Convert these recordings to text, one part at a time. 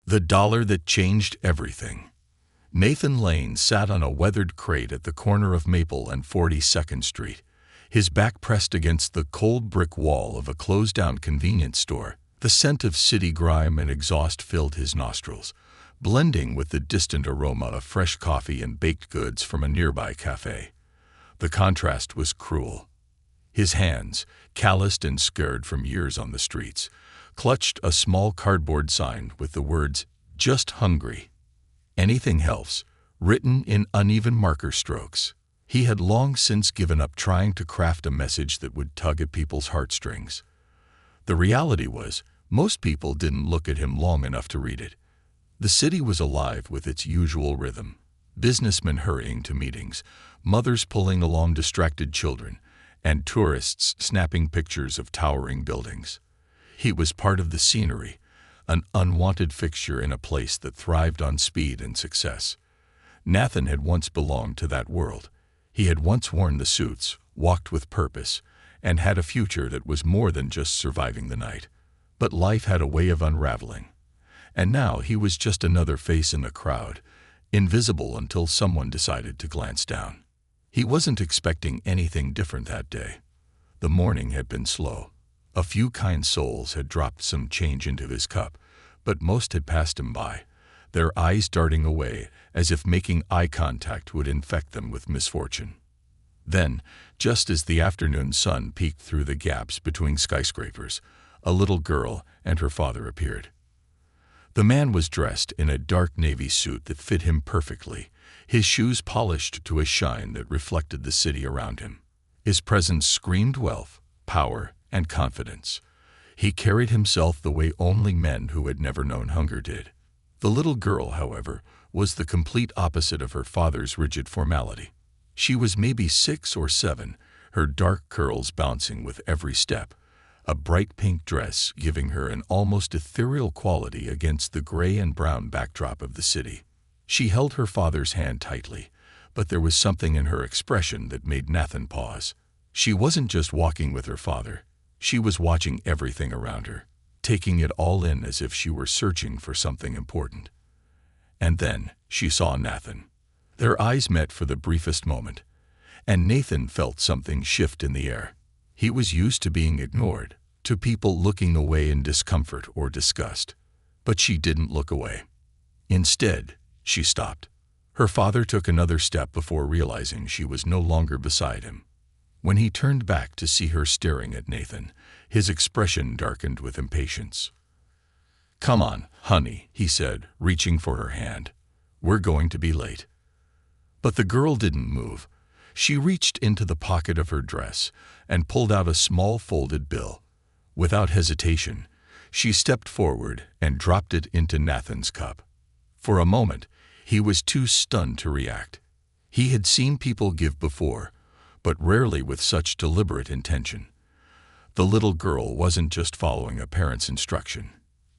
The dollar that changed everything. Nathan Lane sat on a weathered crate at the corner of Maple and 42nd Street, his back pressed against the cold brick wall of a closed-down convenience store. The scent of city grime and exhaust filled his nostrils, blending with the distant aroma of fresh coffee and baked goods from a nearby cafe. The contrast was cruel. His hands, calloused and scarred from years on the streets, clutched a small cardboard sign with the words, "Just hungry. Anything helps," written in uneven marker strokes. He had long since given up trying to craft a message that would tug at people's heartstrings. The reality was, most people didn't look at him long enough to read it. The city was alive with its usual rhythm. Businessmen hurrying to meetings, mothers pulling along distracted children, and tourists snapping pictures of towering buildings. He was part of the scenery, an unwanted fixture in a place that thrived on speed and success. Nathan had once belonged to that world. He had once worn the suits, walked with purpose, and had a future that was more than just surviving the night. But life had a way of unraveling. And now he was just another face in the crowd, invisible until someone decided to glance down. He wasn't expecting anything different that day. The morning had been slow. A few kind souls had dropped some change into his cup, but most had passed him by, their eyes darting away as if making eye contact would infect them with misfortune. Then, just as the afternoon sun peeked through the gaps between skyscrapers, a little girl and her father appeared. The man was dressed in a dark navy suit that fit him perfectly, his shoes polished to a shine that reflected the city around him. His presence screamed wealth, power, and confidence. He carried himself the way only men who had never known hunger did. The little girl, however, was the complete opposite of her father's rigid formality. She was maybe 6 or 7, her dark curls bouncing with every step, a bright pink dress giving her an almost ethereal quality against the gray and brown backdrop of the city. She held her father's hand tightly, but there was something in her expression that made Nathan pause. She wasn't just walking with her father. She was watching everything around her, taking it all in as if she were searching for something important. And then she saw Nathan. Their eyes met for the briefest moment, and Nathan felt something shift in the air. He was used to being ignored, to people looking away in discomfort or disgust. But she didn't look away. Instead, she stopped. Her father took another step before realizing she was no longer beside him. When he turned back to see her staring at Nathan, his expression darkened with impatience. "Come on, honey," he said, reaching for her hand. "We're going to be late." But the girl didn't move. She reached into the pocket of her dress and pulled out a small folded bill. Without hesitation, she stepped forward and dropped it into Nathan's cup. For a moment, he was too stunned to react. He had seen people give before, but rarely with such deliberate intention. The little girl wasn't just following a parent's instruction.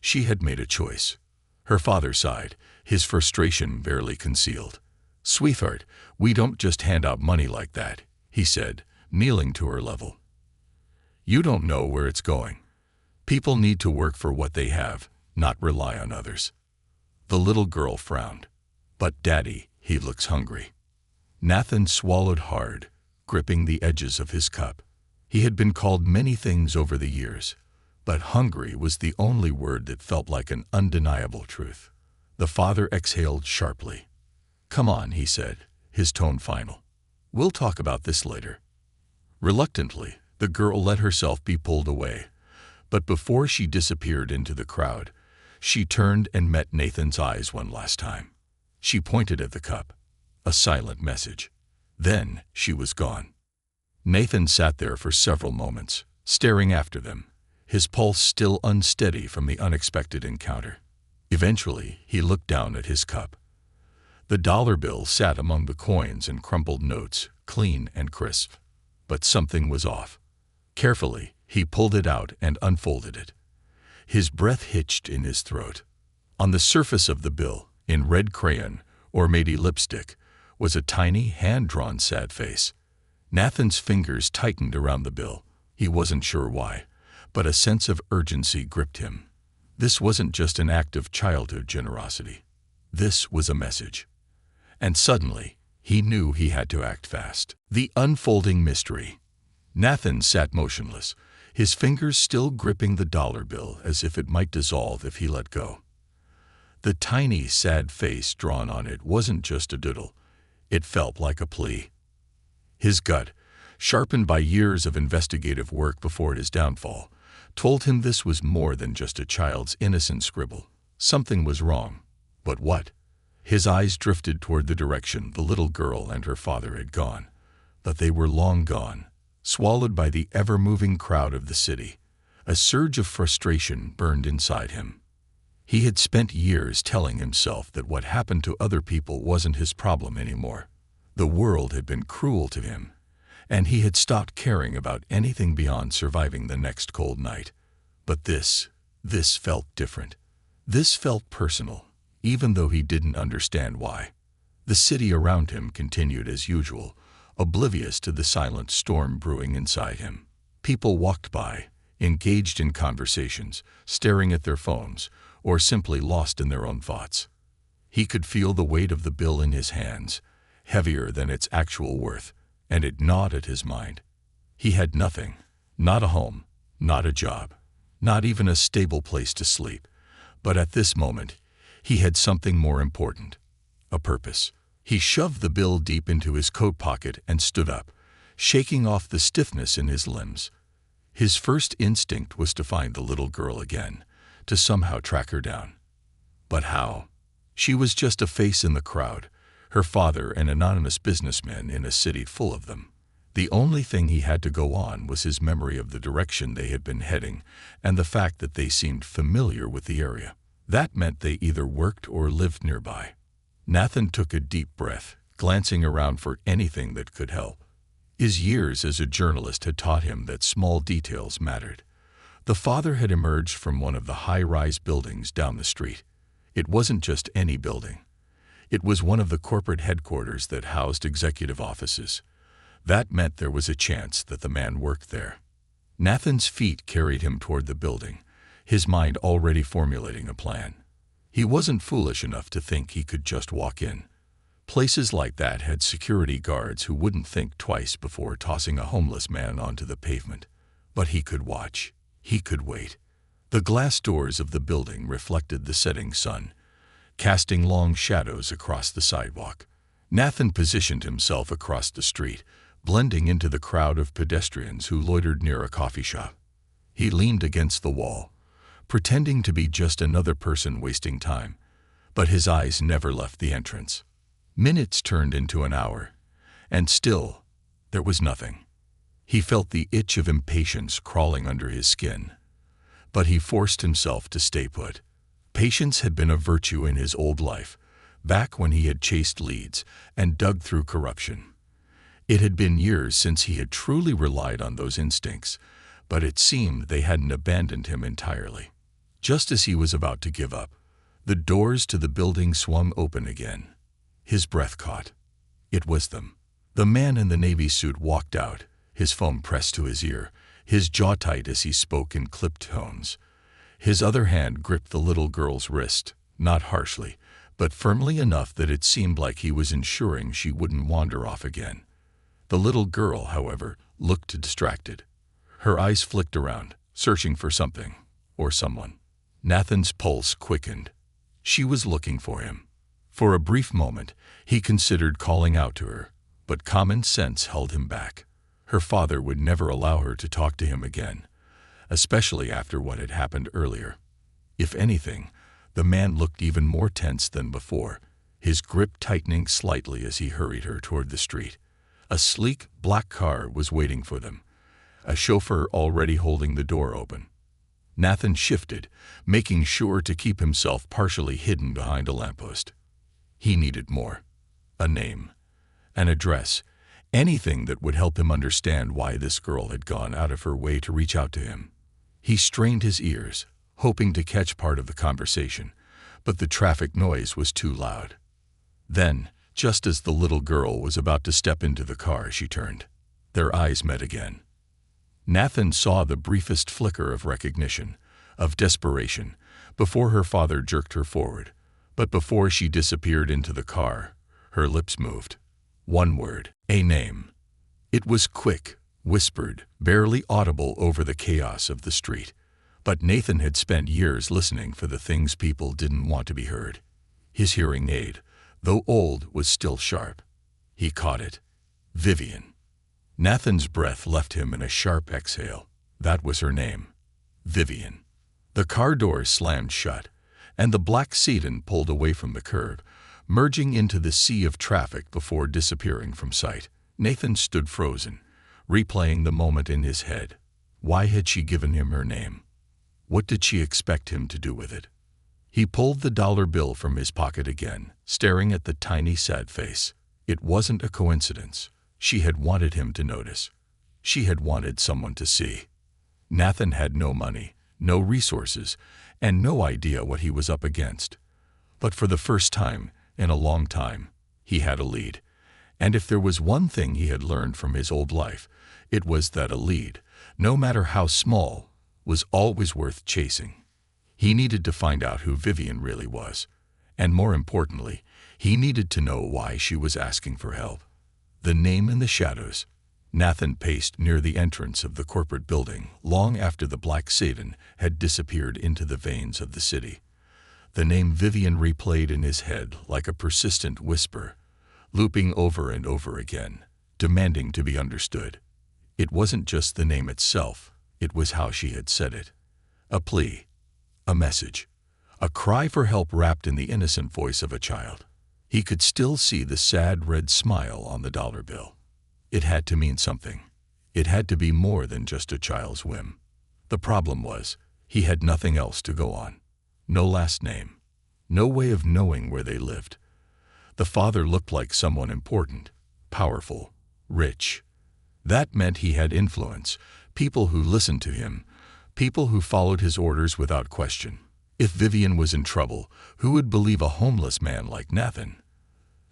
She had made a choice. Her father sighed, his frustration barely concealed. "Sweetheart, we don't just hand out money like that," he said, kneeling to her level. "You don't know where it's going. People need to work for what they have, not rely on others." The little girl frowned. "But Daddy, he looks hungry." Nathan swallowed hard, gripping the edges of his cup. He had been called many things over the years, but hungry was the only word that felt like an undeniable truth. The father exhaled sharply. "Come on," he said, his tone final. "We'll talk about this later." Reluctantly, the girl let herself be pulled away, but before she disappeared into the crowd, she turned and met Nathan's eyes one last time. She pointed at the cup, a silent message. Then she was gone. Nathan sat there for several moments, staring after them, his pulse still unsteady from the unexpected encounter. Eventually, he looked down at his cup. The dollar bill sat among the coins and crumpled notes, clean and crisp. But something was off. Carefully, he pulled it out and unfolded it. His breath hitched in his throat. On the surface of the bill, in red crayon, or maybe lipstick, was a tiny, hand-drawn sad face. Nathan's fingers tightened around the bill. He wasn't sure why, but a sense of urgency gripped him. This wasn't just an act of childhood generosity. This was a message. And suddenly, he knew he had to act fast. The unfolding mystery. Nathan sat motionless, his fingers still gripping the dollar bill as if it might dissolve if he let go. The tiny, sad face drawn on it wasn't just a doodle. It felt like a plea. His gut, sharpened by years of investigative work before his downfall, told him this was more than just a child's innocent scribble. Something was wrong. But what? His eyes drifted toward the direction the little girl and her father had gone. But they were long gone, swallowed by the ever-moving crowd of the city. A surge of frustration burned inside him. He had spent years telling himself that what happened to other people wasn't his problem anymore. The world had been cruel to him, and he had stopped caring about anything beyond surviving the next cold night. But this felt different. This felt personal, even though he didn't understand why. The city around him continued as usual, oblivious to the silent storm brewing inside him. People walked by, engaged in conversations, staring at their phones, or simply lost in their own thoughts. He could feel the weight of the bill in his hands, heavier than its actual worth, and it gnawed at his mind. He had nothing, not a home, not a job, not even a stable place to sleep. But at this moment, he had something more important, a purpose. He shoved the bill deep into his coat pocket and stood up, shaking off the stiffness in his limbs. His first instinct was to find the little girl again, to somehow track her down. But how? She was just a face in the crowd, her father an anonymous businessman in a city full of them. The only thing he had to go on was his memory of the direction they had been heading and the fact that they seemed familiar with the area. That meant they either worked or lived nearby. Nathan took a deep breath, glancing around for anything that could help. His years as a journalist had taught him that small details mattered. The father had emerged from one of the high-rise buildings down the street. It wasn't just any building. It was one of the corporate headquarters that housed executive offices. That meant there was a chance that the man worked there. Nathan's feet carried him toward the building, his mind already formulating a plan. He wasn't foolish enough to think he could just walk in. Places like that had security guards who wouldn't think twice before tossing a homeless man onto the pavement. But he could watch. He could wait. The glass doors of the building reflected the setting sun, casting long shadows across the sidewalk. Nathan positioned himself across the street, blending into the crowd of pedestrians who loitered near a coffee shop. He leaned against the wall, pretending to be just another person wasting time, but his eyes never left the entrance. Minutes turned into an hour, and still, there was nothing. He felt the itch of impatience crawling under his skin, but he forced himself to stay put. Patience had been a virtue in his old life, back when he had chased leads and dug through corruption. It had been years since he had truly relied on those instincts, but it seemed they hadn't abandoned him entirely. Just as he was about to give up, the doors to the building swung open again. His breath caught. It was them. The man in the navy suit walked out, his phone pressed to his ear, his jaw tight as he spoke in clipped tones. His other hand gripped the little girl's wrist, not harshly, but firmly enough that it seemed like he was ensuring she wouldn't wander off again. The little girl, however, looked distracted. Her eyes flicked around, searching for something, or someone. Nathan's pulse quickened. She was looking for him. For a brief moment, he considered calling out to her, but common sense held him back. Her father would never allow her to talk to him again, especially after what had happened earlier. If anything, the man looked even more tense than before, his grip tightening slightly as he hurried her toward the street. A sleek, black car was waiting for them, a chauffeur already holding the door open. Nathan shifted, making sure to keep himself partially hidden behind a lamppost. He needed more. A name, an address, anything that would help him understand why this girl had gone out of her way to reach out to him. He strained his ears, hoping to catch part of the conversation, but the traffic noise was too loud. Then, just as the little girl was about to step into the car, she turned. Their eyes met again. Nathan saw the briefest flicker of recognition, of desperation, before her father jerked her forward. But before she disappeared into the car, her lips moved. One word, a name. It was quick, whispered, barely audible over the chaos of the street. But Nathan had spent years listening for the things people didn't want to be heard. His hearing aid, though old, was still sharp. He caught it. Vivian. Nathan's breath left him in a sharp exhale. That was her name. Vivian. The car doors slammed shut, and the black sedan pulled away from the curb, merging into the sea of traffic before disappearing from sight. Nathan stood frozen, replaying the moment in his head. Why had she given him her name? What did she expect him to do with it? He pulled the dollar bill from his pocket again, staring at the tiny, sad face. It wasn't a coincidence. She had wanted him to notice. She had wanted someone to see. Nathan had no money, no resources, and no idea what he was up against. But for the first time in a long time, he had a lead. And if there was one thing he had learned from his old life, it was that a lead, no matter how small, was always worth chasing. He needed to find out who Vivian really was. And more importantly, he needed to know why she was asking for help. The name in the shadows. Nathan paced near the entrance of the corporate building long after the black sedan had disappeared into the veins of the city. The name Vivian replayed in his head like a persistent whisper, looping over and over again, demanding to be understood. It wasn't just the name itself, it was how she had said it. A plea, a message, a cry for help wrapped in the innocent voice of a child. He could still see the sad red smile on the dollar bill. It had to mean something. It had to be more than just a child's whim. The problem was, he had nothing else to go on. No last name. No way of knowing where they lived. The father looked like someone important, powerful, rich. That meant he had influence, people who listened to him, people who followed his orders without question. If Vivian was in trouble, who would believe a homeless man like Nathan?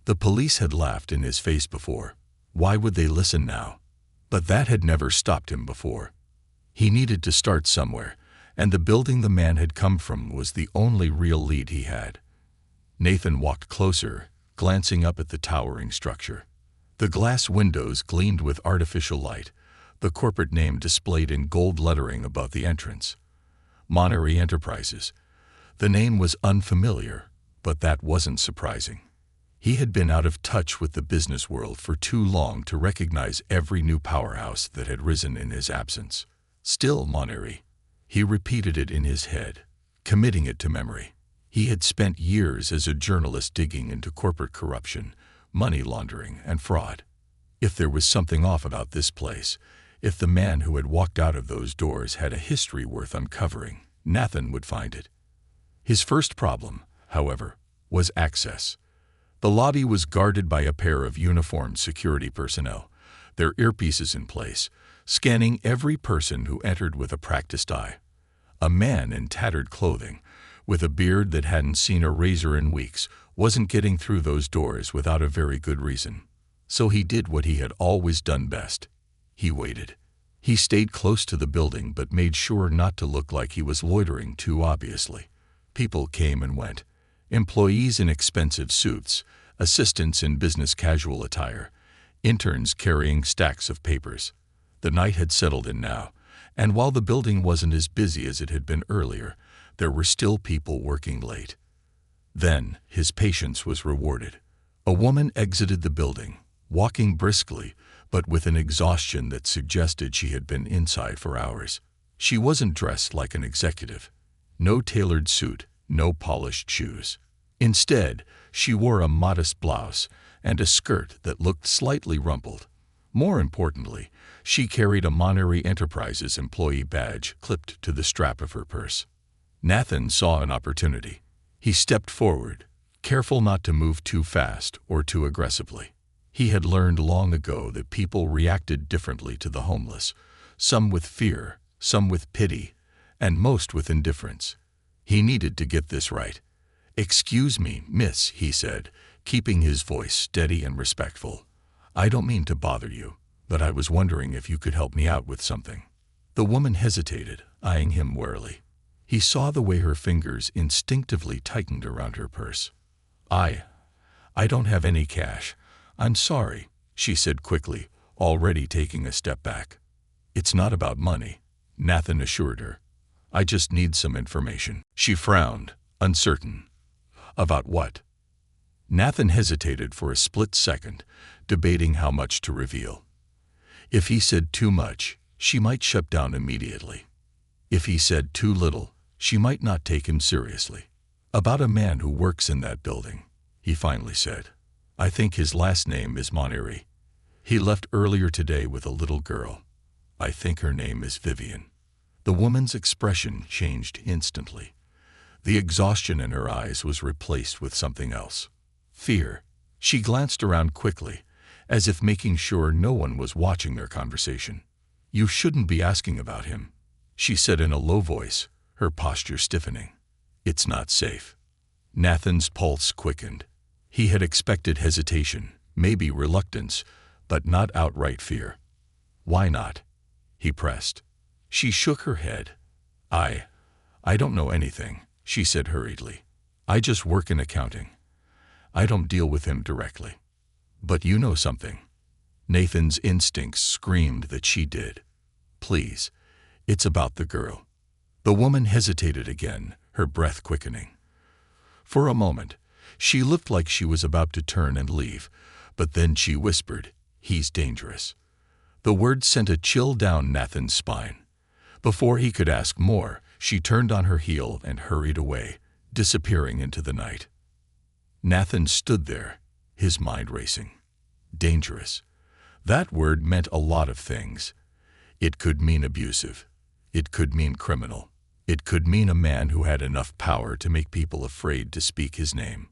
The police had laughed in his face before. Why would they listen now? But that had never stopped him before. He needed to start somewhere, and the building the man had come from was the only real lead he had. Nathan walked closer, glancing up at the towering structure. The glass windows gleamed with artificial light, the corporate name displayed in gold lettering above the entrance. Monterey Enterprises. The name was unfamiliar, but that wasn't surprising. He had been out of touch with the business world for too long to recognize every new powerhouse that had risen in his absence. Still Monterey. He repeated it in his head, committing it to memory. He had spent years as a journalist digging into corporate corruption, money laundering, and fraud. If there was something off about this place, if the man who had walked out of those doors had a history worth uncovering, Nathan would find it. His first problem, however, was access. The lobby was guarded by a pair of uniformed security personnel, their earpieces in place, scanning every person who entered with a practiced eye. A man in tattered clothing, with a beard that hadn't seen a razor in weeks, wasn't getting through those doors without a very good reason. So he did what he had always done best. He waited. He stayed close to the building but made sure not to look like he was loitering too obviously. People came and went. Employees in expensive suits, assistants in business casual attire, interns carrying stacks of papers. The night had settled in now, and while the building wasn't as busy as it had been earlier, there were still people working late. Then his patience was rewarded. A woman exited the building, walking briskly, but with an exhaustion that suggested she had been inside for hours. She wasn't dressed like an executive. No tailored suit, no polished shoes. Instead, she wore a modest blouse and a skirt that looked slightly rumpled. More importantly, she carried a Monterey Enterprises employee badge clipped to the strap of her purse. Nathan saw an opportunity. He stepped forward, careful not to move too fast or too aggressively. He had learned long ago that people reacted differently to the homeless, some with fear, some with pity, and most with indifference. He needed to get this right. "Excuse me, miss," he said, keeping his voice steady and respectful. "I don't mean to bother you, but I was wondering if you could help me out with something." The woman hesitated, eyeing him warily. He saw the way her fingers instinctively tightened around her purse. I don't have any cash. I'm sorry, she said quickly, already taking a step back. It's not about money, Nathan assured her. I just need some information. She frowned, uncertain. About what? Nathan hesitated for a split second, debating how much to reveal. If he said too much, she might shut down immediately. If he said too little, she might not take him seriously. About a man who works in that building, he finally said. I think his last name is Moneri. He left earlier today with a little girl. I think her name is Vivian. The woman's expression changed instantly. The exhaustion in her eyes was replaced with something else. Fear. She glanced around quickly, as if making sure no one was watching their conversation. You shouldn't be asking about him, she said in a low voice, her posture stiffening. It's not safe. Nathan's pulse quickened. He had expected hesitation, maybe reluctance, but not outright fear. Why not? He pressed. She shook her head. I don't know anything, she said hurriedly. I just work in accounting. I don't deal with him directly. But you know something. Nathan's instincts screamed that she did. Please, it's about the girl. The woman hesitated again, her breath quickening. For a moment, she looked like she was about to turn and leave, but then she whispered, He's dangerous. The word sent a chill down Nathan's spine. Before he could ask more, she turned on her heel and hurried away, disappearing into the night. Nathan stood there, his mind racing. Dangerous. That word meant a lot of things. It could mean abusive. It could mean criminal. It could mean a man who had enough power to make people afraid to speak his name.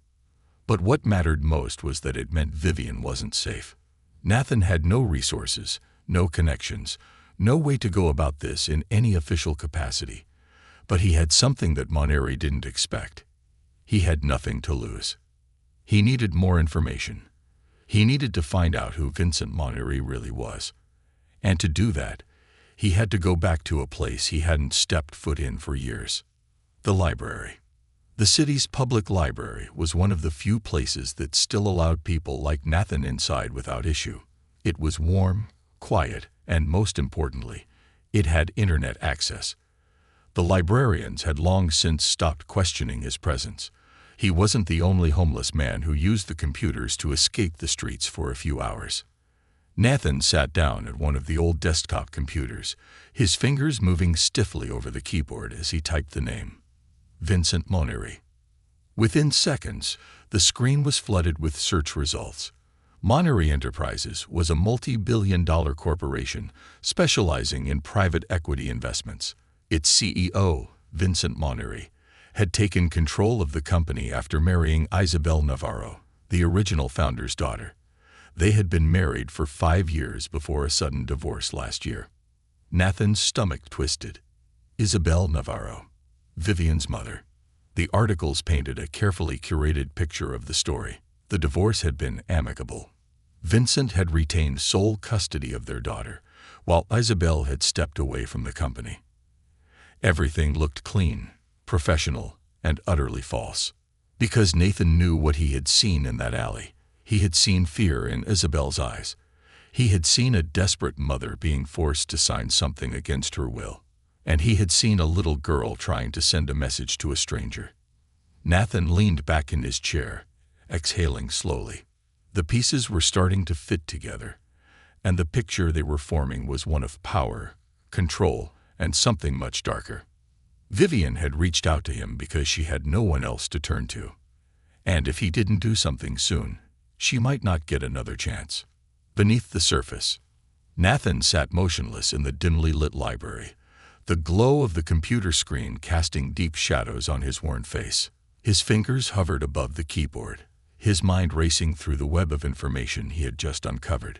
But what mattered most was that it meant Vivian wasn't safe. Nathan had no resources, no connections, no way to go about this in any official capacity. But he had something that Moneri didn't expect. He had nothing to lose. He needed more information. He needed to find out who Vincent Moneri really was. And to do that, he had to go back to a place he hadn't stepped foot in for years. The library. The city's public library was one of the few places that still allowed people like Nathan inside without issue. It was warm, quiet, and most importantly, it had internet access. The librarians had long since stopped questioning his presence. He wasn't the only homeless man who used the computers to escape the streets for a few hours. Nathan sat down at one of the old desktop computers, his fingers moving stiffly over the keyboard as he typed the name. Vincent Moneri. Within seconds, the screen was flooded with search results. Moneri Enterprises was a multi-billion-dollar corporation specializing in private equity investments. Its CEO, Vincent Moneri, had taken control of the company after marrying Isabel Navarro, the original founder's daughter. They had been married for 5 years before a sudden divorce last year. Nathan's stomach twisted. Isabel Navarro, Vivian's mother. The articles painted a carefully curated picture of the story. The divorce had been amicable. Vincent had retained sole custody of their daughter, while Isabel had stepped away from the company. Everything looked clean, professional, and utterly false. Because Nathan knew what he had seen in that alley. He had seen fear in Isabel's eyes. He had seen a desperate mother being forced to sign something against her will. And he had seen a little girl trying to send a message to a stranger. Nathan leaned back in his chair, exhaling slowly. The pieces were starting to fit together, and the picture they were forming was one of power, control, and something much darker. Vivian had reached out to him because she had no one else to turn to. And if he didn't do something soon, she might not get another chance. Beneath the surface, Nathan sat motionless in the dimly lit library, the glow of the computer screen casting deep shadows on his worn face. His fingers hovered above the keyboard, his mind racing through the web of information he had just uncovered.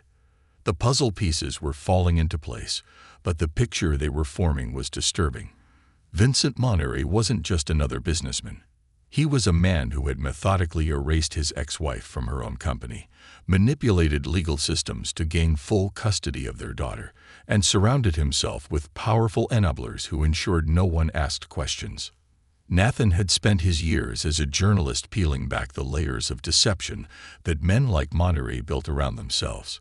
The puzzle pieces were falling into place, but the picture they were forming was disturbing. Vincent Moneri wasn't just another businessman. He was a man who had methodically erased his ex-wife from her own company, manipulated legal systems to gain full custody of their daughter, and surrounded himself with powerful enablers who ensured no one asked questions. Nathan had spent his years as a journalist peeling back the layers of deception that men like Monterey built around themselves.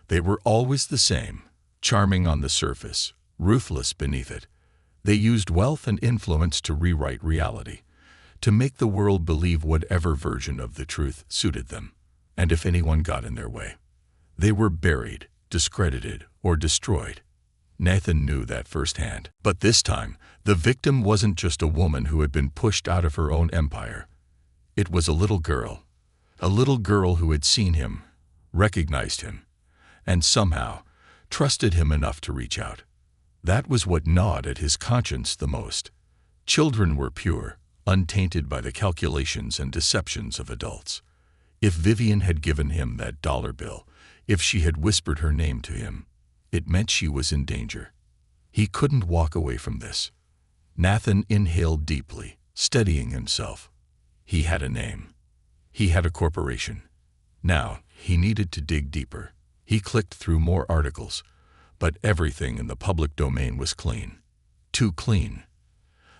They were always the same, charming on the surface, ruthless beneath it. They used wealth and influence to rewrite reality, to make the world believe whatever version of the truth suited them. And if anyone got in their way, they were buried, discredited, or destroyed. Nathan knew that firsthand. But this time, the victim wasn't just a woman who had been pushed out of her own empire. It was a little girl who had seen him, recognized him, and somehow trusted him enough to reach out. That was what gnawed at his conscience the most. Children were pure, untainted by the calculations and deceptions of adults. If Vivian had given him that dollar bill, if she had whispered her name to him, it meant she was in danger. He couldn't walk away from this. Nathan inhaled deeply, steadying himself. He had a name. He had a corporation. Now, he needed to dig deeper. He clicked through more articles, but everything in the public domain was clean. Too clean.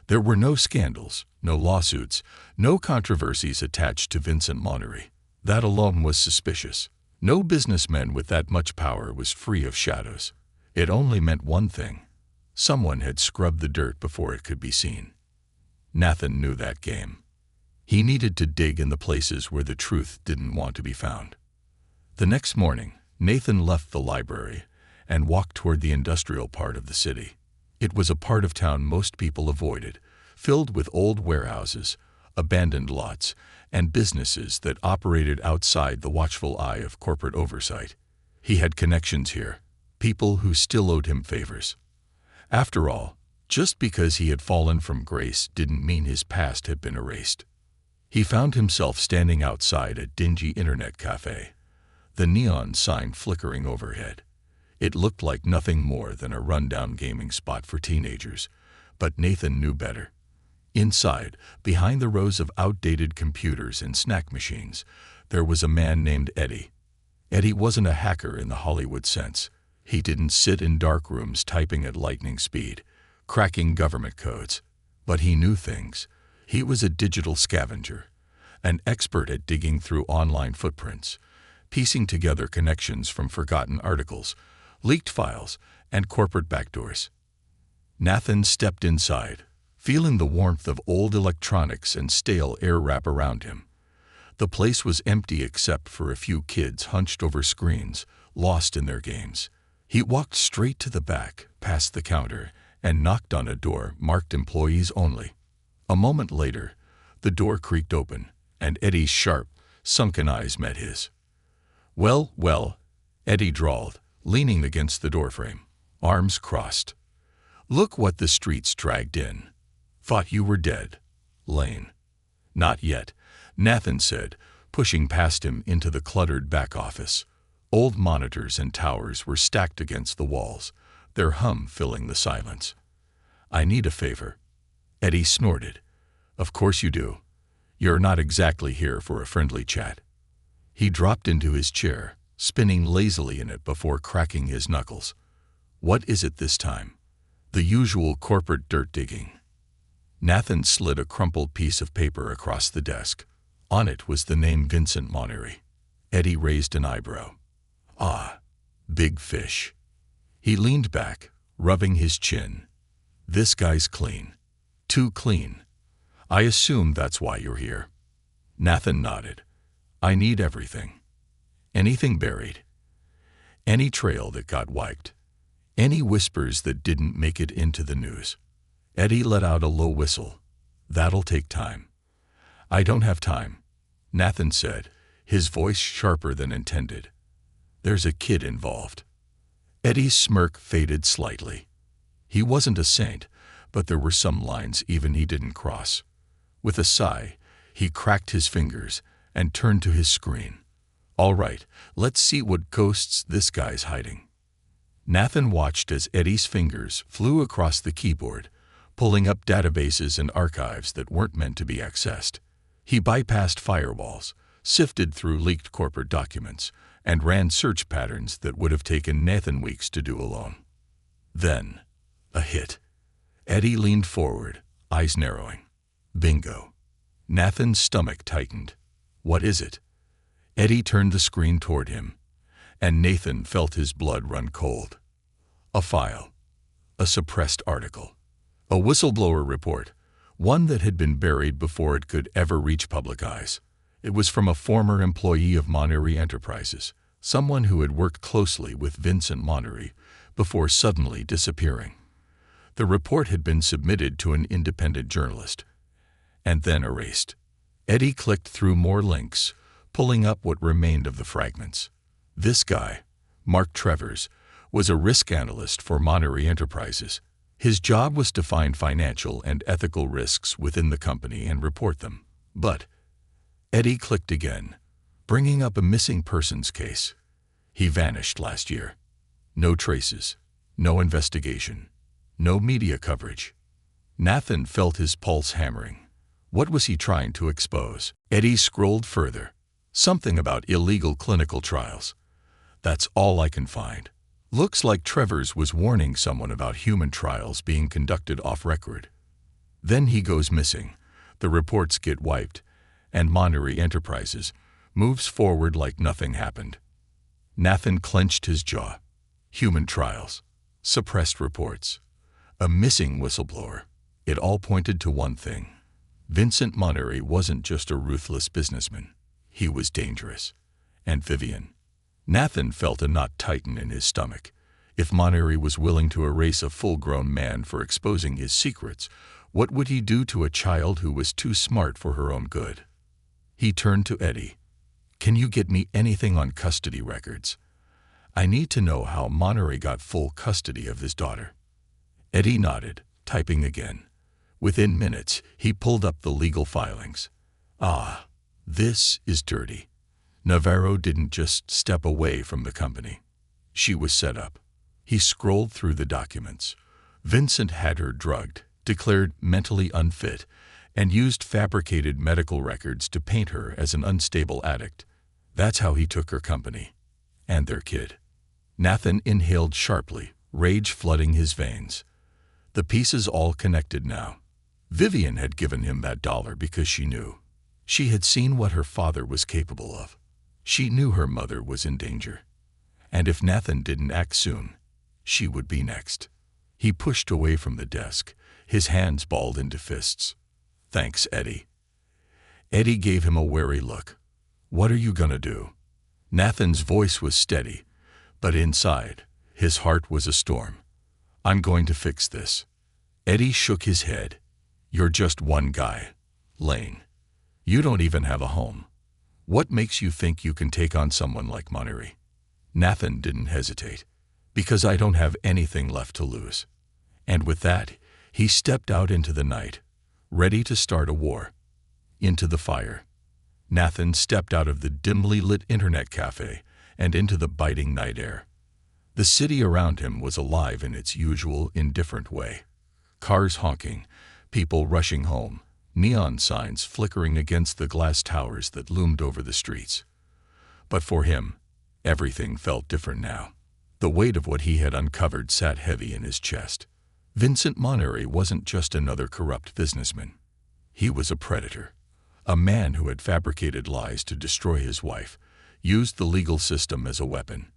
There were no scandals, no lawsuits, no controversies attached to Vincent Monterey. That alone was suspicious. No businessman with that much power was free of shadows. It only meant one thing. Someone had scrubbed the dirt before it could be seen. Nathan knew that game. He needed to dig in the places where the truth didn't want to be found. The next morning, Nathan left the library and walked toward the industrial part of the city. It was a part of town most people avoided, filled with old warehouses, abandoned lots, and businesses that operated outside the watchful eye of corporate oversight. He had connections here, people who still owed him favors. After all, just because he had fallen from grace didn't mean his past had been erased. He found himself standing outside a dingy internet cafe, the neon sign flickering overhead. It looked like nothing more than a rundown gaming spot for teenagers, but Nathan knew better. Inside, behind the rows of outdated computers and snack machines, there was a man named Eddie. Eddie wasn't a hacker in the Hollywood sense. He didn't sit in dark rooms typing at lightning speed, cracking government codes. But he knew things. He was a digital scavenger, an expert at digging through online footprints, piecing together connections from forgotten articles, leaked files, and corporate backdoors. Nathan stepped inside, feeling the warmth of old electronics and stale air wrap around him. The place was empty except for a few kids hunched over screens, lost in their games. He walked straight to the back, past the counter, and knocked on a door marked Employees Only. A moment later, the door creaked open, and Eddie's sharp, sunken eyes met his. Well, Eddie drawled, leaning against the doorframe, arms crossed. Look what the streets dragged in. Thought you were dead, Lane. Not yet, Nathan said, pushing past him into the cluttered back office. Old monitors and towers were stacked against the walls, their hum filling the silence. I need a favor. Eddie snorted. Of course you do. You're not exactly here for a friendly chat. He dropped into his chair, spinning lazily in it before cracking his knuckles. What is it this time? The usual corporate dirt digging. Nathan slid a crumpled piece of paper across the desk. On it was the name Vincent Monterey. Eddie raised an eyebrow. Ah, big fish. He leaned back, rubbing his chin. This guy's clean. Too clean. I assume that's why you're here. Nathan nodded. I need everything. Anything buried. Any trail that got wiped. Any whispers that didn't make it into the news. Eddie let out a low whistle. That'll take time. I don't have time, Nathan said, his voice sharper than intended. There's a kid involved. Eddie's smirk faded slightly. He wasn't a saint, but there were some lines even he didn't cross. With a sigh, he cracked his fingers and turned to his screen. All right, let's see what ghosts this guy's hiding. Nathan watched as Eddie's fingers flew across the keyboard, pulling up databases and archives that weren't meant to be accessed. He bypassed firewalls, sifted through leaked corporate documents, and ran search patterns that would have taken Nathan weeks to do alone. Then, a hit. Eddie leaned forward, eyes narrowing. Bingo. Nathan's stomach tightened. What is it? Eddie turned the screen toward him, and Nathan felt his blood run cold. A file. A suppressed article. A whistleblower report, one that had been buried before it could ever reach public eyes. It was from a former employee of Monnery Enterprises, someone who had worked closely with Vincent Monnery before suddenly disappearing. The report had been submitted to an independent journalist, and then erased. Eddie clicked through more links, pulling up what remained of the fragments. This guy, Mark Trevors, was a risk analyst for Monnery Enterprises. His job was to find financial and ethical risks within the company and report them. But Eddie clicked again, bringing up a missing persons case. He vanished last year. No traces, no investigation, no media coverage. Nathan felt his pulse hammering. What was he trying to expose? Eddie scrolled further. Something about illegal clinical trials. That's all I can find. Looks like Trevors was warning someone about human trials being conducted off-record. Then he goes missing. The reports get wiped, and Monnery Enterprises moves forward like nothing happened. Nathan clenched his jaw. Human trials. Suppressed reports. A missing whistleblower. It all pointed to one thing. Vincent Monnery wasn't just a ruthless businessman. He was dangerous. And Vivian. Nathan felt a knot tighten in his stomach. If Monnery was willing to erase a full-grown man for exposing his secrets, what would he do to a child who was too smart for her own good? He turned to Eddie. Can you get me anything on custody records? I need to know how Monnery got full custody of his daughter. Eddie nodded, typing again. Within minutes, he pulled up the legal filings. Ah, this is dirty. Navarro didn't just step away from the company. She was set up. He scrolled through the documents. Vincent had her drugged, declared mentally unfit, and used fabricated medical records to paint her as an unstable addict. That's how he took her company. And their kid. Nathan inhaled sharply, rage flooding his veins. The pieces all connected now. Vivian had given him that dollar because she knew. She had seen what her father was capable of. She knew her mother was in danger. And if Nathan didn't act soon, she would be next. He pushed away from the desk, his hands balled into fists. Thanks, Eddie. Eddie gave him a wary look. What are you gonna do? Nathan's voice was steady, but inside, his heart was a storm. I'm going to fix this. Eddie shook his head. You're just one guy, Lane. You don't even have a home. What makes you think you can take on someone like Monnery? Nathan didn't hesitate. Because I don't have anything left to lose. And with that, he stepped out into the night, ready to start a war. Into the fire. Nathan stepped out of the dimly lit internet cafe and into the biting night air. The city around him was alive in its usual indifferent way. Cars honking, people rushing home, neon signs flickering against the glass towers that loomed over the streets. But for him, everything felt different now. The weight of what he had uncovered sat heavy in his chest. Vincent Monnery wasn't just another corrupt businessman. He was a predator, a man who had fabricated lies to destroy his wife, used the legal system as a weapon,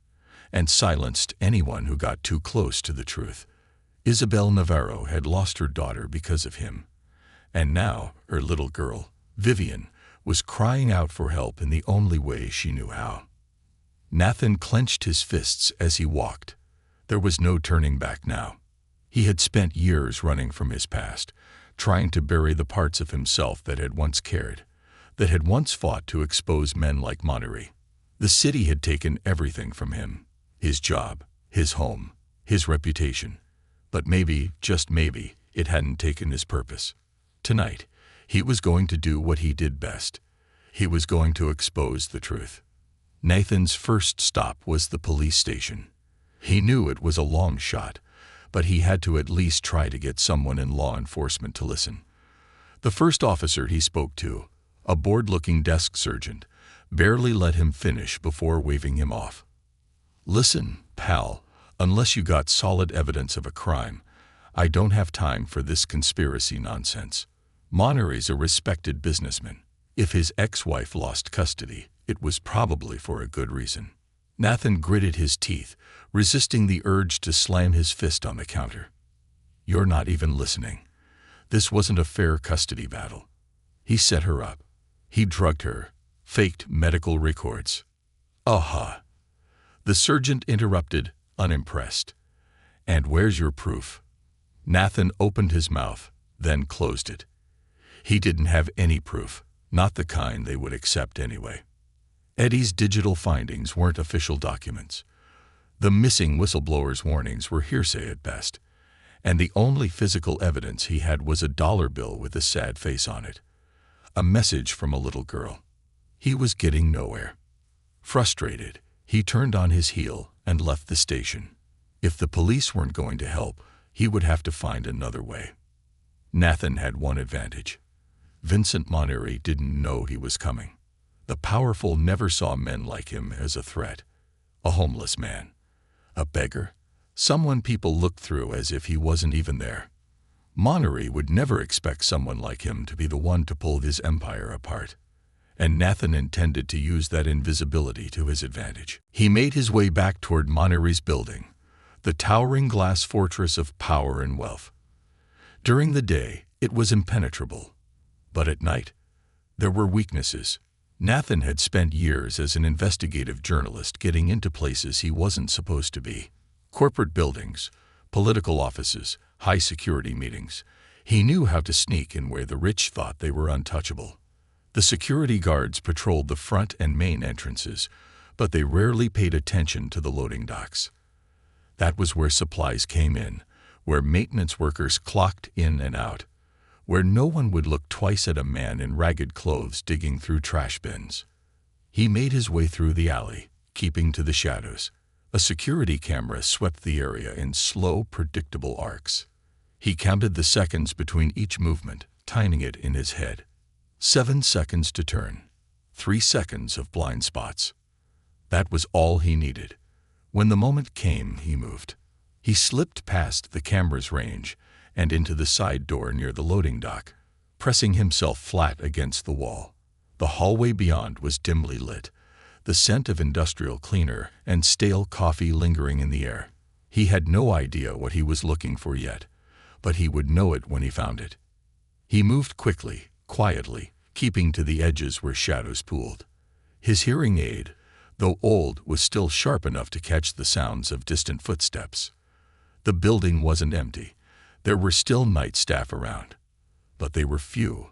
and silenced anyone who got too close to the truth. Isabel Navarro had lost her daughter because of him. And now, her little girl, Vivian, was crying out for help in the only way she knew how. Nathan clenched his fists as he walked. There was no turning back now. He had spent years running from his past, trying to bury the parts of himself that had once cared, that had once fought to expose men like Monnery. The city had taken everything from him. His job, his home, his reputation. But maybe, just maybe, it hadn't taken his purpose. Tonight, he was going to do what he did best. He was going to expose the truth. Nathan's first stop was the police station. He knew it was a long shot, but he had to at least try to get someone in law enforcement to listen. The first officer he spoke to, a bored-looking desk sergeant, barely let him finish before waving him off. "Listen, pal, unless you got solid evidence of a crime, I don't have time for this conspiracy nonsense. Monnery's a respected businessman. If his ex-wife lost custody, it was probably for a good reason." Nathan gritted his teeth, resisting the urge to slam his fist on the counter. "You're not even listening. This wasn't a fair custody battle. He set her up. He drugged her, faked medical records." "Aha!" The sergeant interrupted, unimpressed. "And where's your proof?" Nathan opened his mouth, then closed it. He didn't have any proof, not the kind they would accept anyway. Eddie's digital findings weren't official documents. The missing whistleblower's warnings were hearsay at best, and the only physical evidence he had was a dollar bill with a sad face on it. A message from a little girl. He was getting nowhere. Frustrated, he turned on his heel and left the station. If the police weren't going to help, he would have to find another way. Nathan had one advantage. Vincent Monnery didn't know he was coming. The powerful never saw men like him as a threat. A homeless man. A beggar. Someone people looked through as if he wasn't even there. Monnery would never expect someone like him to be the one to pull his empire apart. And Nathan intended to use that invisibility to his advantage. He made his way back toward Monnery's building, the towering glass fortress of power and wealth. During the day, it was impenetrable. But at night, there were weaknesses. Nathan had spent years as an investigative journalist getting into places he wasn't supposed to be. Corporate buildings, political offices, high-security meetings. He knew how to sneak in where the rich thought they were untouchable. The security guards patrolled the front and main entrances, but they rarely paid attention to the loading docks. That was where supplies came in, where maintenance workers clocked in and out, where no one would look twice at a man in ragged clothes digging through trash bins. He made his way through the alley, keeping to the shadows. A security camera swept the area in slow, predictable arcs. He counted the seconds between each movement, timing it in his head. 7 seconds to turn. 3 seconds of blind spots. That was all he needed. When the moment came, he moved. He slipped past the camera's range and into the side door near the loading dock, pressing himself flat against the wall. The hallway beyond was dimly lit, the scent of industrial cleaner and stale coffee lingering in the air. He had no idea what he was looking for yet, but he would know it when he found it. He moved quickly, quietly, keeping to the edges where shadows pooled. His hearing aid, though old, was still sharp enough to catch the sounds of distant footsteps. The building wasn't empty. There were still night staff around, but they were few,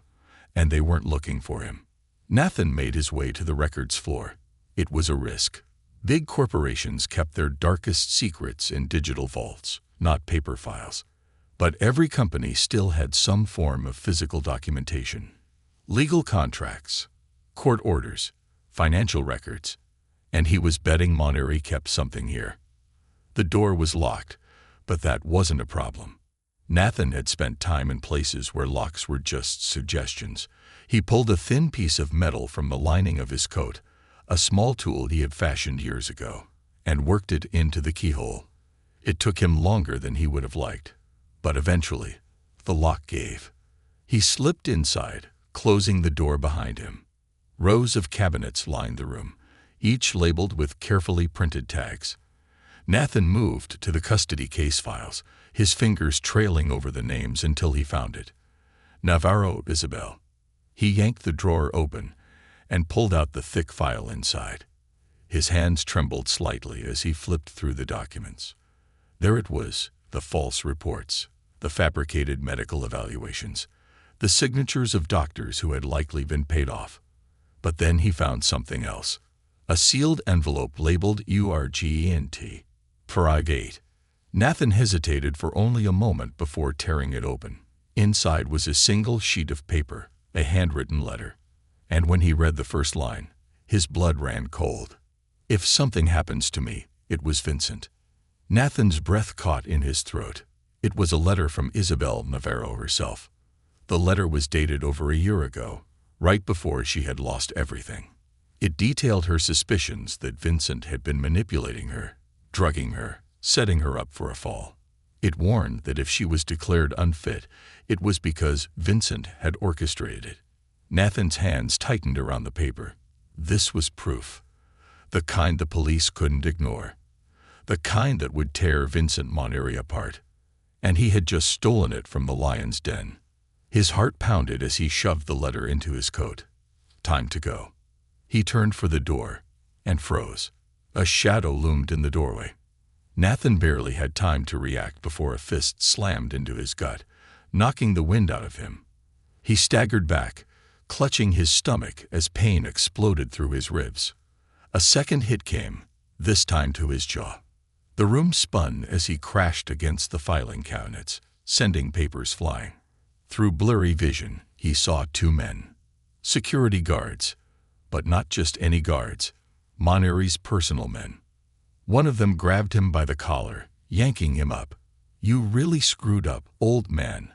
and they weren't looking for him. Nathan made his way to the records floor. It was a risk. Big corporations kept their darkest secrets in digital vaults, not paper files. But every company still had some form of physical documentation. Legal contracts, court orders, financial records, and he was betting Monnery kept something here. The door was locked, but that wasn't a problem. Nathan had spent time in places where locks were just suggestions. He pulled a thin piece of metal from the lining of his coat, a small tool he had fashioned years ago, and worked it into the keyhole. It took him longer than he would have liked, but eventually, the lock gave. He slipped inside, closing the door behind him. Rows of cabinets lined the room, each labeled with carefully printed tags. Nathan moved to the custody case files, his fingers trailing over the names until he found it. Navarro Isabel. He yanked the drawer open and pulled out the thick file inside. His hands trembled slightly as he flipped through the documents. There it was, the false reports, the fabricated medical evaluations, the signatures of doctors who had likely been paid off. But then he found something else. A sealed envelope labeled URGENT. Prague 8. Nathan hesitated for only a moment before tearing it open. Inside was a single sheet of paper, a handwritten letter. And when he read the first line, his blood ran cold. If something happens to me, it was Vincent. Nathan's breath caught in his throat. It was a letter from Isabel Navarro herself. The letter was dated over a year ago, right before she had lost everything. It detailed her suspicions that Vincent had been manipulating her, drugging her, setting her up for a fall. It warned that if she was declared unfit, it was because Vincent had orchestrated it. Nathan's hands tightened around the paper. This was proof. The kind the police couldn't ignore. The kind that would tear Vincent Moneri apart. And he had just stolen it from the lion's den. His heart pounded as he shoved the letter into his coat. Time to go. He turned for the door and froze. A shadow loomed in the doorway. Nathan barely had time to react before a fist slammed into his gut, knocking the wind out of him. He staggered back, clutching his stomach as pain exploded through his ribs. A second hit came, this time to his jaw. The room spun as he crashed against the filing cabinets, sending papers flying. Through blurry vision, he saw two men. Security guards, but not just any guards, Moneri's personal men. One of them grabbed him by the collar, yanking him up. "You really screwed up, old man."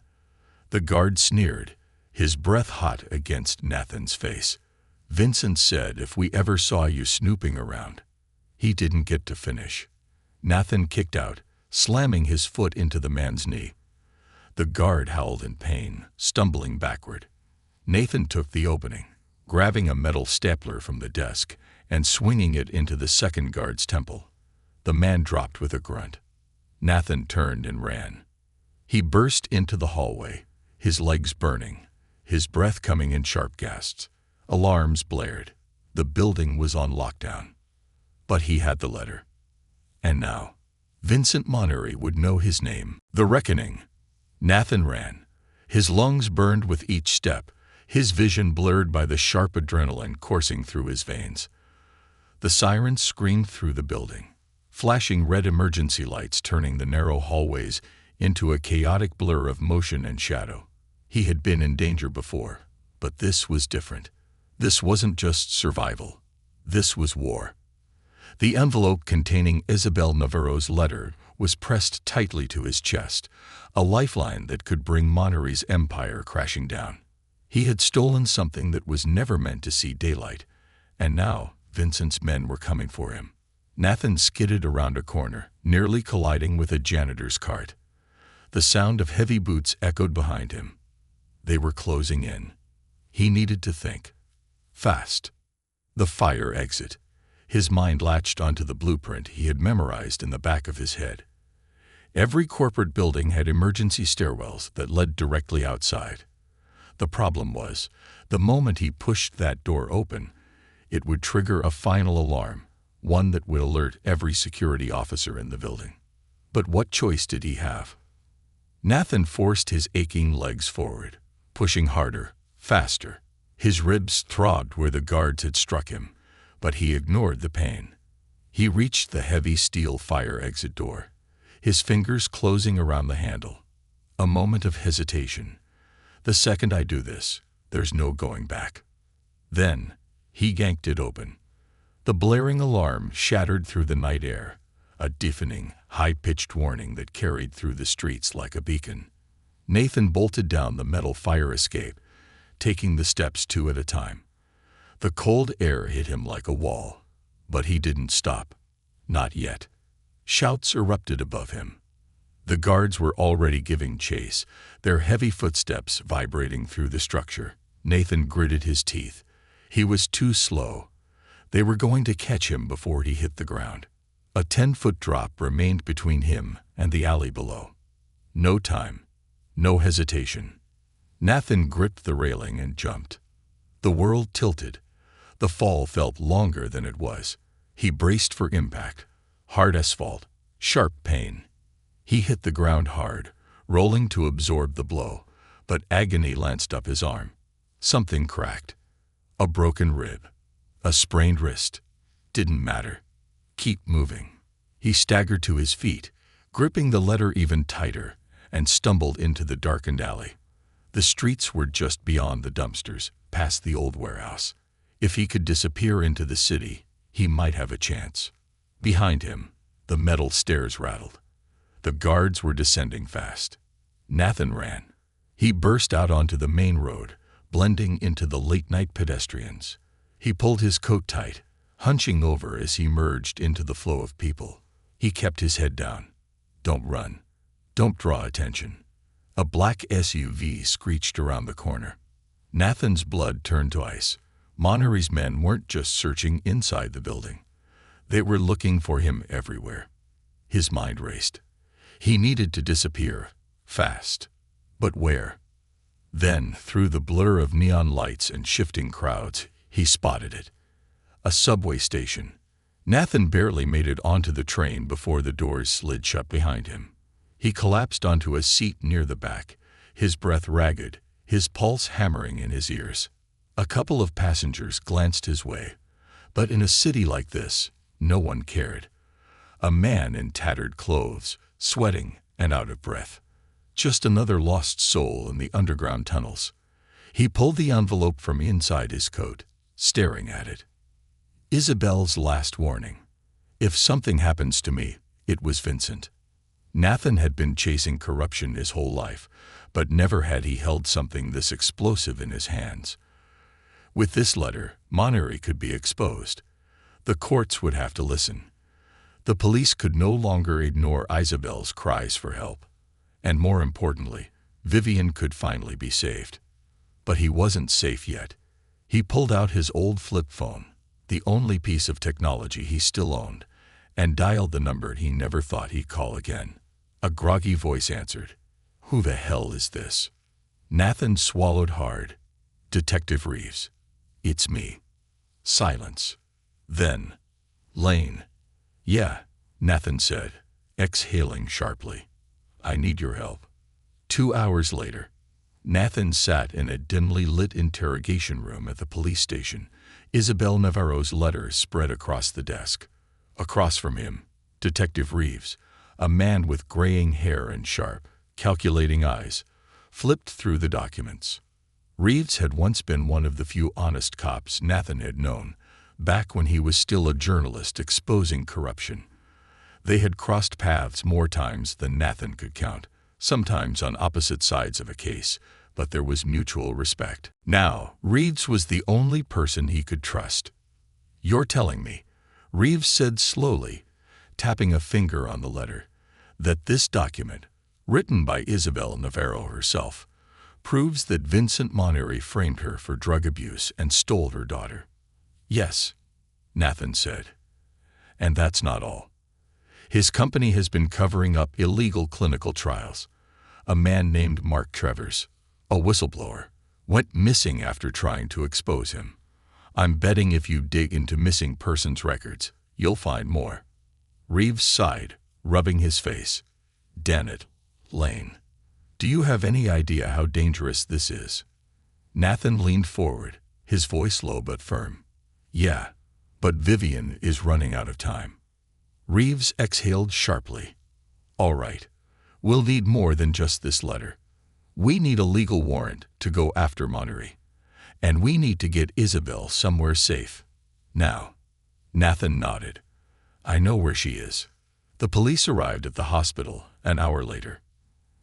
The guard sneered, his breath hot against Nathan's face. "Vincent said if we ever saw you snooping around." He didn't get to finish. Nathan kicked out, slamming his foot into the man's knee. The guard howled in pain, stumbling backward. Nathan took the opening, grabbing a metal stapler from the desk and swinging it into the second guard's temple. The man dropped with a grunt. Nathan turned and ran. He burst into the hallway, his legs burning, his breath coming in sharp gasps. Alarms blared. The building was on lockdown. But he had the letter. And now, Vincent Moneri would know his name. The reckoning. Nathan ran. His lungs burned with each step, his vision blurred by the sharp adrenaline coursing through his veins. The sirens screamed through the building, flashing red emergency lights turning the narrow hallways into a chaotic blur of motion and shadow. He had been in danger before, but this was different. This wasn't just survival. This was war. The envelope containing Isabel Navarro's letter was pressed tightly to his chest, a lifeline that could bring Moneri's empire crashing down. He had stolen something that was never meant to see daylight, and now Vincent's men were coming for him. Nathan skidded around a corner, nearly colliding with a janitor's cart. The sound of heavy boots echoed behind him. They were closing in. He needed to think. Fast. The fire exit. His mind latched onto the blueprint he had memorized in the back of his head. Every corporate building had emergency stairwells that led directly outside. The problem was, the moment he pushed that door open, it would trigger a final alarm, one that would alert every security officer in the building. But what choice did he have? Nathan forced his aching legs forward, pushing harder, faster. His ribs throbbed where the guards had struck him, but he ignored the pain. He reached the heavy steel fire exit door, his fingers closing around the handle. A moment of hesitation. The second I do this, there's no going back. Then, he yanked it open. The blaring alarm shattered through the night air, a deafening, high-pitched warning that carried through the streets like a beacon. Nathan bolted down the metal fire escape, taking the steps two at a time. The cold air hit him like a wall, but he didn't stop. Not yet. Shouts erupted above him. The guards were already giving chase, their heavy footsteps vibrating through the structure. Nathan gritted his teeth. He was too slow. They were going to catch him before he hit the ground. A 10-foot drop remained between him and the alley below. No time. No hesitation. Nathan gripped the railing and jumped. The world tilted. The fall felt longer than it was. He braced for impact. Hard asphalt. Sharp pain. He hit the ground hard, rolling to absorb the blow, but agony lanced up his arm. Something cracked. A broken rib. A sprained wrist. Didn't matter. Keep moving. He staggered to his feet, gripping the letter even tighter, and stumbled into the darkened alley. The streets were just beyond the dumpsters, past the old warehouse. If he could disappear into the city, he might have a chance. Behind him, the metal stairs rattled. The guards were descending fast. Nathan ran. He burst out onto the main road, blending into the late-night pedestrians. He pulled his coat tight, hunching over as he merged into the flow of people. He kept his head down. Don't run. Don't draw attention. A black SUV screeched around the corner. Nathan's blood turned to ice. Monnery's men weren't just searching inside the building. They were looking for him everywhere. His mind raced. He needed to disappear, fast. But where? Then, through the blur of neon lights and shifting crowds, he spotted it. A subway station. Nathan barely made it onto the train before the doors slid shut behind him. He collapsed onto a seat near the back, his breath ragged, his pulse hammering in his ears. A couple of passengers glanced his way, but in a city like this, no one cared. A man in tattered clothes, sweating and out of breath. Just another lost soul in the underground tunnels. He pulled the envelope from inside his coat, staring at it. Isabel's last warning. If something happens to me, it was Vincent. Nathan had been chasing corruption his whole life, but never had he held something this explosive in his hands. With this letter, Monnery could be exposed. The courts would have to listen. The police could no longer ignore Isabel's cries for help. And more importantly, Vivian could finally be saved. But he wasn't safe yet. He pulled out his old flip phone, the only piece of technology he still owned, and dialed the number he never thought he'd call again. A groggy voice answered. Who the hell is this? Nathan swallowed hard. Detective Reeves. It's me. Silence. Then, Lane. Yeah, Nathan said, exhaling sharply. I need your help. 2 hours later, Nathan sat in a dimly lit interrogation room at the police station. Isabel Navarro's letters spread across the desk. Across from him, Detective Reeves, a man with graying hair and sharp, calculating eyes, flipped through the documents. Reeves had once been one of the few honest cops Nathan had known, back when he was still a journalist exposing corruption. They had crossed paths more times than Nathan could count, sometimes on opposite sides of a case, but there was mutual respect. Now, Reeves was the only person he could trust. You're telling me, Reeves said slowly, tapping a finger on the letter, that this document, written by Isabel Navarro herself, proves that Vincent Monnery framed her for drug abuse and stole her daughter. Yes, Nathan said. And that's not all. His company has been covering up illegal clinical trials. A man named Mark Trevors, a whistleblower, went missing after trying to expose him. I'm betting if you dig into missing persons records, you'll find more. Reeves sighed, rubbing his face. Damn it, Lane. Do you have any idea how dangerous this is? Nathan leaned forward, his voice low but firm. Yeah, but Vivian is running out of time. Reeves exhaled sharply. All right, we'll need more than just this letter. We need a legal warrant to go after Monnery. And we need to get Isabel somewhere safe. Now. Nathan nodded. I know where she is. The police arrived at the hospital an hour later.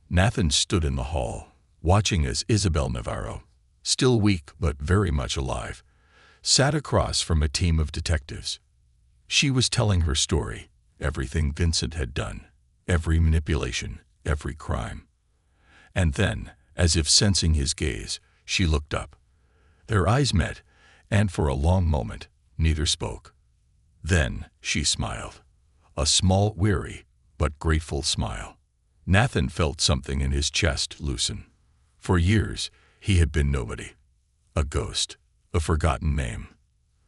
Nathan stood in the hall, watching as Isabel Navarro, still weak but very much alive, sat across from a team of detectives. She was telling her story, everything Vincent had done, every manipulation, every crime. And then, as if sensing his gaze, she looked up. Their eyes met, and for a long moment, neither spoke. Then she smiled, a small, weary, but grateful smile. Nathan felt something in his chest loosen. For years, he had been nobody. A ghost, a forgotten name.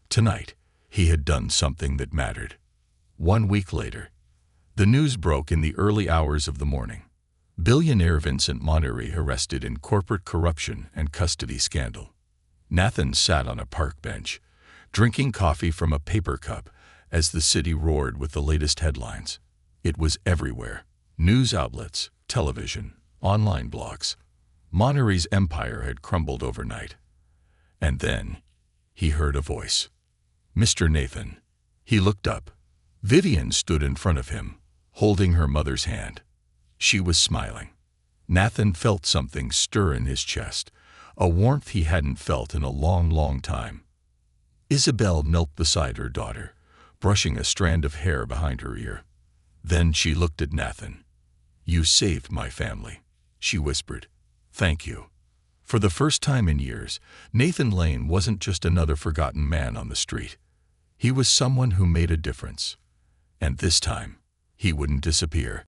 Tonight, he had done something that mattered. 1 week later, the news broke in the early hours of the morning. Billionaire Vincent Monnery arrested in corporate corruption and custody scandal. Nathan sat on a park bench, drinking coffee from a paper cup as the city roared with the latest headlines. It was everywhere. News outlets, television, online blogs. Monnery's empire had crumbled overnight. And then, he heard a voice. Mr. Nathan. He looked up. Vivian stood in front of him, holding her mother's hand. She was smiling. Nathan felt something stir in his chest, a warmth he hadn't felt in a long, long time. Isabel knelt beside her daughter, brushing a strand of hair behind her ear. Then she looked at Nathan. "You saved my family," she whispered. "Thank you." For the first time in years, Nathan Lane wasn't just another forgotten man on the street. He was someone who made a difference. And this time, he wouldn't disappear.